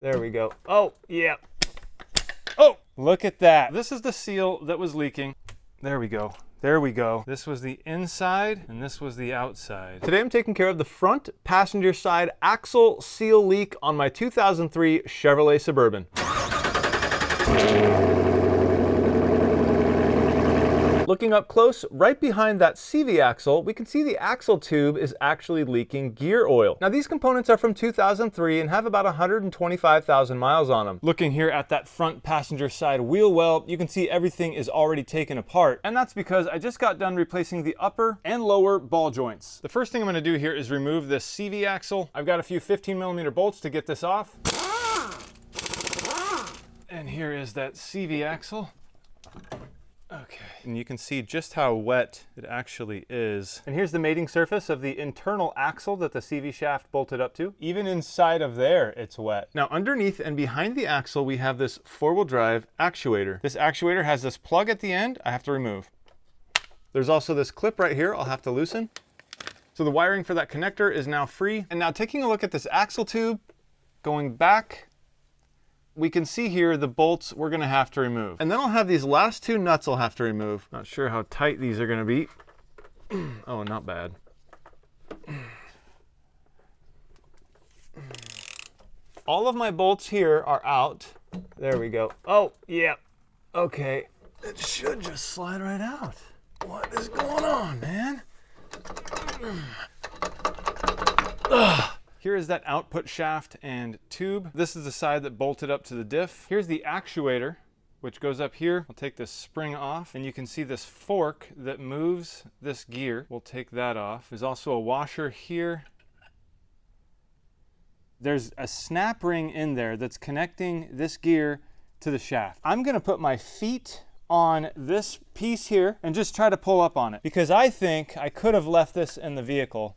There we go. Oh, yeah. Oh, look at that. This is the seal that was leaking. There we go. There we go. This was the inside and this was the outside. Today I'm taking care of the front passenger side axle seal leak on my 2003 Chevrolet Suburban. Looking up close, right behind that CV axle, we can see the axle tube is actually leaking gear oil. Now these components are from 2003 and have about 125,000 miles on them. Looking here at that front passenger side wheel well, you can see everything is already taken apart. And that's because I just got done replacing the upper and lower ball joints. The first thing I'm gonna do here is remove this CV axle. I've got a few 15mm bolts to get this off. And here is that CV axle. Okay, and you can see just how wet it actually is. And here's the mating surface of the internal axle that the CV shaft bolted up to. Even inside of there, it's wet. Now underneath and behind the axle, we have this four-wheel drive actuator. This actuator has this plug at the end I have to remove. There's also this clip right here I'll have to loosen. So the wiring for that connector is now free. And now taking a look at this axle tube, going back, we can see here the bolts we're gonna have to remove. And then I'll have these last two nuts I'll have to remove. Not sure how tight these are gonna be. Oh, not bad. All of my bolts here are out. There we go. Oh, yeah. Okay. It should just slide right out. What is going on, man? Ugh. Here is that output shaft and tube. This is the side that bolted up to the diff. Here's the actuator, which goes up here. I'll take this spring off, and you can see this fork that moves this gear. We'll take that off. There's also a washer here. There's a snap ring in there that's connecting this gear to the shaft. I'm gonna put my feet on this piece here and just try to pull up on it, because I think I could have left this in the vehicle.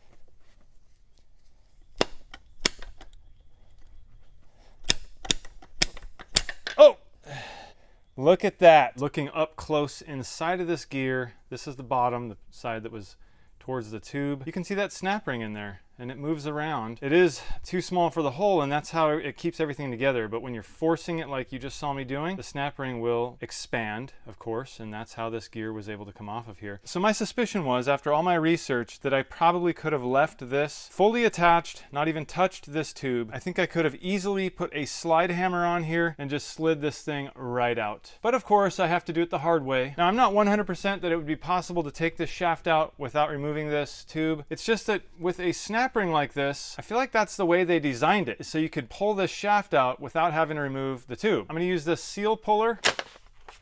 Look at that. Looking up close inside of this gear, this is the bottom, the side that was towards the tube. You can see that snap ring in there, and it moves around. It is too small for the hole, and that's how it keeps everything together. But when you're forcing it like you just saw me doing, the snap ring will expand, of course, and that's how this gear was able to come off of here. So my suspicion was, after all my research, that I probably could have left this fully attached, not even touched this tube. I think I could have easily put a slide hammer on here and just slid this thing right out. But of course, I have to do it the hard way. Now, I'm not 100% that it would be possible to take this shaft out without removing this tube. It's just that with a snap ring like this, I feel like that's the way they designed it, so you could pull this shaft out without having to remove the tube. I'm going to use this seal puller.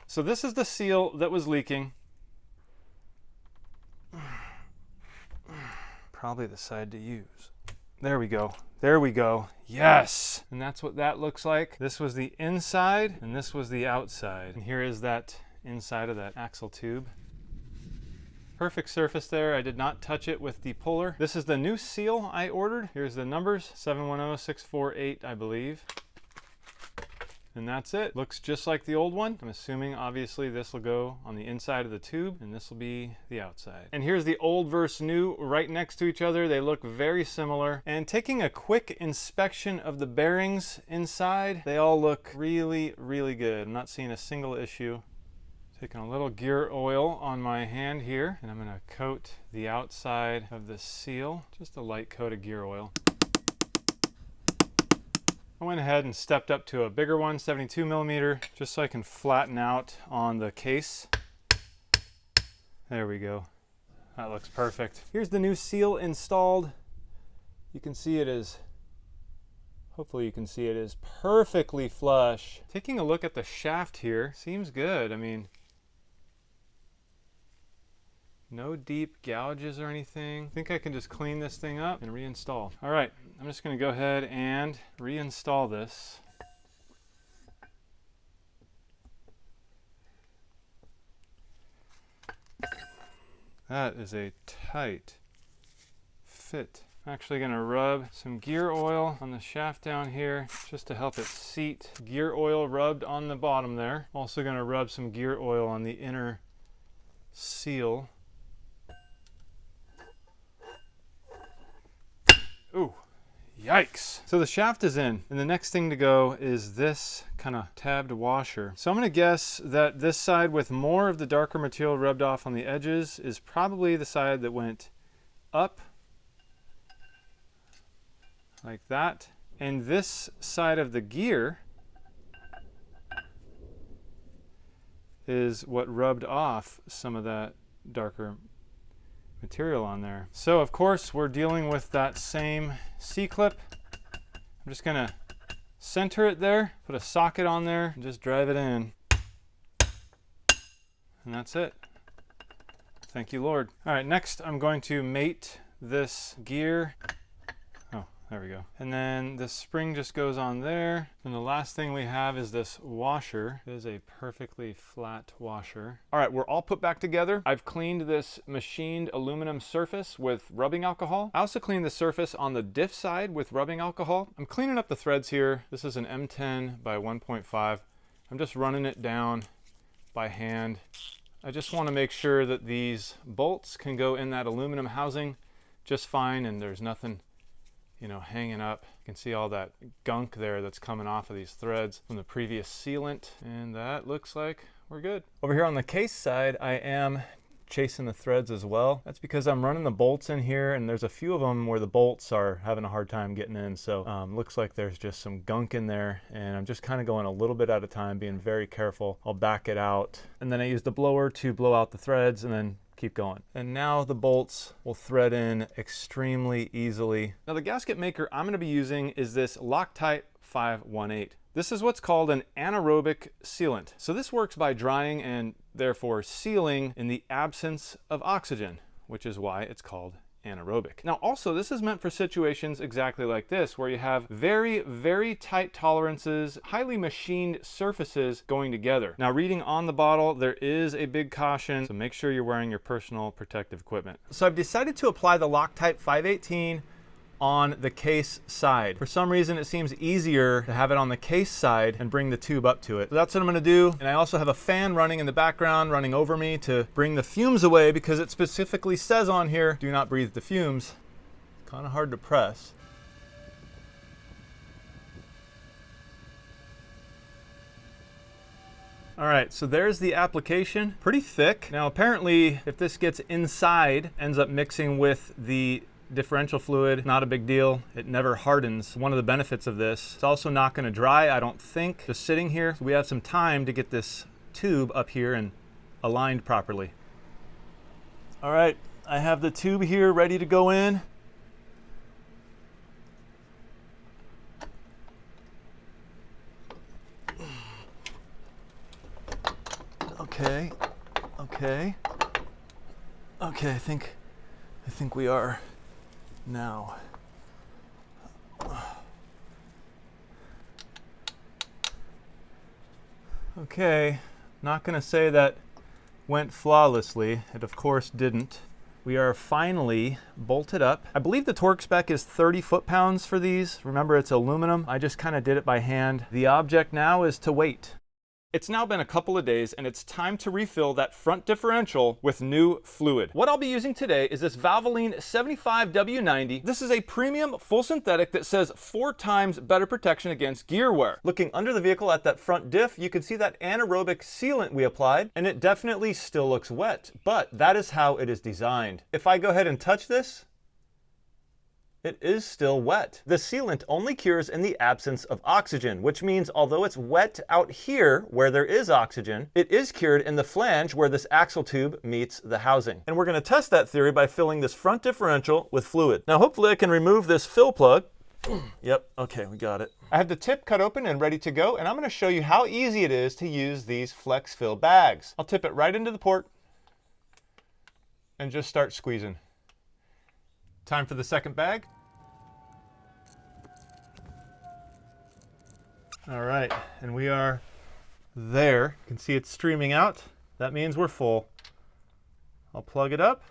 So this is the seal that was leaking. Probably the side to use. There we go. There we go. Yes! And that's what that looks like. This was the inside and this was the outside. And here is that inside of that axle tube. Perfect surface there. I did not touch it with the puller. This is the new seal I ordered. Here's the numbers, 710648, I believe. And that's it. Looks just like the old one. I'm assuming obviously this will go on the inside of the tube and this will be the outside. And here's the old versus new right next to each other. They look very similar. And taking a quick inspection of the bearings inside, they all look really, really good. I'm not seeing a single issue. Taking a little gear oil on my hand here, and I'm gonna coat the outside of the seal. Just a light coat of gear oil. I went ahead and stepped up to a bigger one, 72mm, just so I can flatten out on the case. There we go. That looks perfect. Here's the new seal installed. You can see it is, hopefully you can see it is perfectly flush. Taking a look at the shaft here, seems good. I mean, no deep gouges or anything. I think I can just clean this thing up and reinstall. All right, I'm just gonna go ahead and reinstall this. That is a tight fit. I'm actually gonna rub some gear oil on the shaft down here just to help it seat. Gear oil rubbed on the bottom there. Also gonna rub some gear oil on the inner seal. Ooh, Yikes. So the shaft is in, and the next thing to go is this kind of tabbed washer. So I'm gonna guess that this side with more of the darker material rubbed off on the edges is probably the side that went up like that. And this side of the gear is what rubbed off some of that darker material on there. So of course we're dealing with that same C-clip. I'm just gonna center it there, put a socket on there, and just drive it in. And that's it. Thank you, Lord. All right, next I'm going to mate this gear. Oh, there we go. And then the spring just goes on there. And the last thing we have is this washer. It is a perfectly flat washer. All right, we're all put back together. I've cleaned this machined aluminum surface with rubbing alcohol. I also cleaned the surface on the diff side with rubbing alcohol. I'm cleaning up the threads here. This is an M10 by 1.5. I'm just running it down by hand. I just want to make sure that these bolts can go in that aluminum housing just fine, and there's nothing, you know, hanging up. You can see all that gunk there that's coming off of these threads from the previous sealant, and that looks like we're good. Over here on the case side, I am chasing the threads as well. That's because I'm running the bolts in here, and there's a few of them where the bolts are having a hard time getting in. So looks like there's just some gunk in there, and I'm just kind of going a little bit at a time, being very careful. I'll back it out, and then I use the blower to blow out the threads and then keep going. And now the bolts will thread in extremely easily. Now the gasket maker I'm going to be using is this Loctite 518. This is what's called an anaerobic sealant. So this works by drying and therefore sealing in the absence of oxygen, which is why it's called anaerobic. Now also, this is meant for situations exactly like this, where you have very, very tight tolerances, highly machined surfaces going together. Now reading on the bottle, there is a big caution, so make sure you're wearing your personal protective equipment. So I've decided to apply the Loctite 518 on the case side. For some reason, it seems easier to have it on the case side and bring the tube up to it. So that's what I'm gonna do. And I also have a fan running in the background, running over me to bring the fumes away, because it specifically says on here, do not breathe the fumes. Kind of hard to press. All right, so there's the application, pretty thick. Now apparently, if this gets inside, ends up mixing with the differential fluid, not a big deal. It never hardens. One of the benefits of this. It's also not going to dry, I don't think, just sitting here. So we have some time to get this tube up here and aligned properly. All right, I have the tube here ready to go in. Okay, I think we are now. Okay, not going to say that went flawlessly. It of course didn't. We are finally bolted up. I believe the torque spec is 30 foot-pounds for these. Remember, it's aluminum. I just kind of did it by hand. The object now is to wait. It's now been a couple of days, and it's time to refill that front differential with new fluid. What I'll be using today is this Valvoline 75W90. This is a premium full synthetic that says 4 times better protection against gear wear. Looking under the vehicle at that front diff, you can see that anaerobic sealant we applied, and it definitely still looks wet, but that is how it is designed. If I go ahead and touch this, it is still wet. The sealant only cures in the absence of oxygen, which means although it's wet out here where there is oxygen, it is cured in the flange where this axle tube meets the housing. And we're going to test that theory by filling this front differential with fluid. Now hopefully I can remove this fill plug. Yep, okay, we got it. I have the tip cut open and ready to go, and I'm going to show you how easy it is to use these flex fill bags. I'll tip it right into the port and just start squeezing. Time for the second bag. All right, and we are there. You can see it's streaming out. That means we're full. I'll plug it up.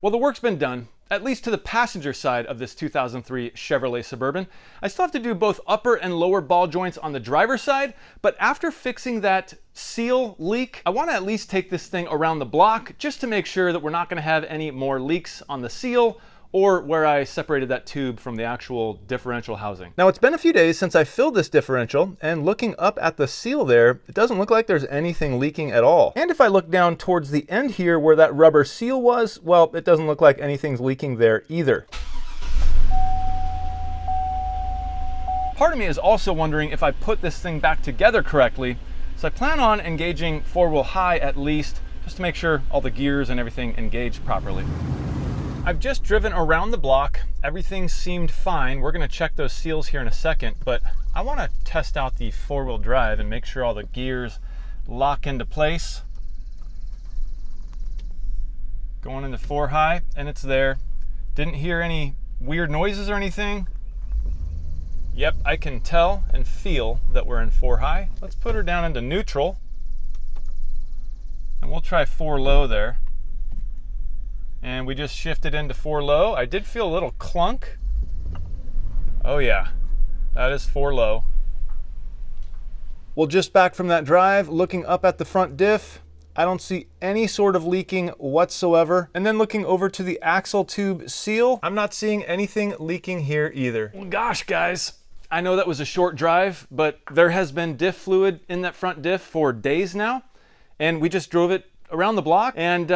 Well, the work's been done. at least to the passenger side of this 2003 Chevrolet Suburban. I still have to do both upper and lower ball joints on the driver's side, but after fixing that seal leak, I want to at least take this thing around the block just to make sure that we're not going to have any more leaks on the seal or where I separated that tube from the actual differential housing. Now, it's been a few days since I filled this differential, and looking up at the seal there, it doesn't look like there's anything leaking at all. And if I look down towards the end here where that rubber seal was, well, it doesn't look like anything's leaking there either. Part of me is also wondering if I put this thing back together correctly, so I plan on engaging four-wheel high at least, just to make sure all the gears and everything engage properly. I've just driven around the block. Everything seemed fine. We're gonna check those seals here in a second, but I wanna test out the four-wheel drive and make sure all the gears lock into place. Going into four high, and it's there. Didn't hear any weird noises or anything. Yep, I can tell and feel that we're in four high. Let's put her down into neutral, and we'll try four low there. And we just shifted into four low. I did feel a little clunk. Oh yeah, that is four low. Well, just back from that drive, looking up at the front diff, I don't see any sort of leaking whatsoever. And then looking over to the axle tube seal, I'm not seeing anything leaking here either. Well, gosh, guys, I know that was a short drive, but there has been diff fluid in that front diff for days now. And we just drove it around the block, and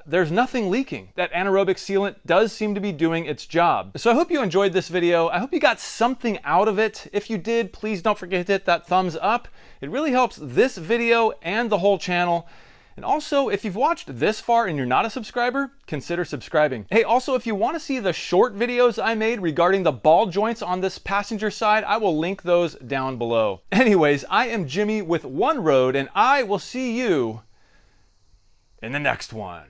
there's nothing leaking. That anaerobic sealant does seem to be doing its job. So I hope you enjoyed this video. I hope you got something out of it. If you did, please don't forget to hit that thumbs up. It really helps this video and the whole channel. And also, if you've watched this far and you're not a subscriber, consider subscribing. Hey, also, if you want to see the short videos I made regarding the ball joints on this passenger side, I will link those down below. Anyways, I am Jimmy with One Road, and I will see you in the next one.